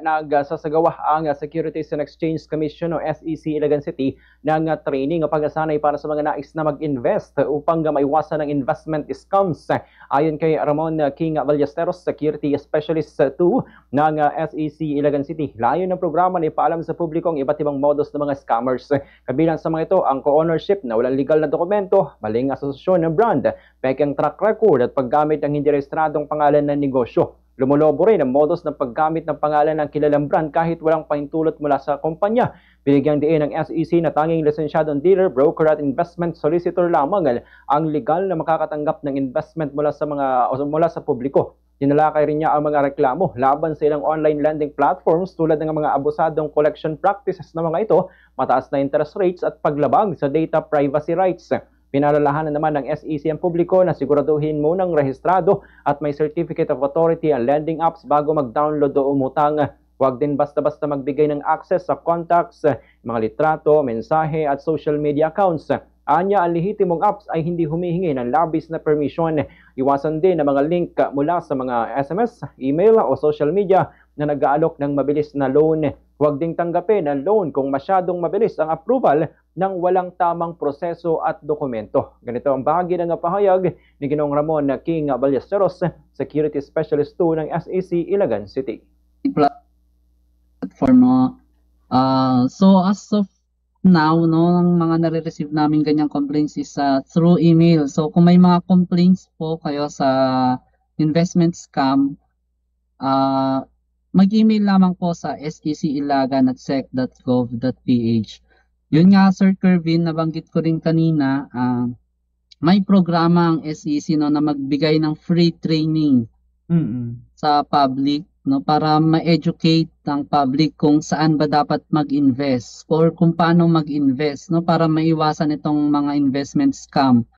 nagsasagawa ang Securities and Exchange Commission o SEC Iligan City ng training o pagsasanay para sa mga nais na mag-invest upang maiwasan ang investment scams. Ayon kay Ramon King Ballesteros, Security Specialist 2 ng SEC Iligan City, layo ng programa na ipaalam sa publiko ang iba't ibang modus ng mga scammers. Kabilang sa mga ito ang co-ownership na walang legal na dokumento, maling asosasyon ng brand, pekeng track record at paggamit ng hindi rehistradong pangalan ng negosyo. Lumulobo rin ang modus ng paggamit ng pangalan ng kilalang brand kahit walang pahintulot mula sa kumpanya. Binigyang diin ng SEC na tanging lisensyadong dealer, broker at investment solicitor lamang ang legal na makakatanggap ng investment mula sa publiko. Tinalakay rin niya ang mga reklamo laban sa ilang online lending platforms tulad ng mga abusadong collection practices na mga ito, mataas na interest rates at paglabag sa data privacy rights. Pinalalahanan naman ng SEC ang publiko na siguraduhin munang rehistrado at may Certificate of Authority ang lending apps bago mag-download o umutang. Huwag din basta-basta magbigay ng access sa contacts, mga litrato, mensahe at social media accounts. Anya, ang lehitimong apps ay hindi humihingi ng labis na permission. Iwasan din ang mga link mula sa mga SMS, email o social media na nag-aalok ng mabilis na loan. Huwag ding tanggapin ang loan kung masyadong mabilis ang approval ng walang tamang proseso at dokumento. Ganito ang bahagi ng pahayag ni Ginoong Ramon King Ballesteros, Security Specialist 2 ng SEC Iligan City. Platform, so as of now, ang mga nare-receive namin ganyang complaints is through email. So kung may mga complaints po kayo sa investment scam, mag-email lamang po sa secilagan@sec.gov.ph. Yun nga, Sir Kervin, nabanggit ko rin kanina, may programa ang SEC na magbigay ng free training sa public para ma-educate ang public kung saan ba dapat mag-invest or kung paano mag-invest para maiwasan itong mga investment scam.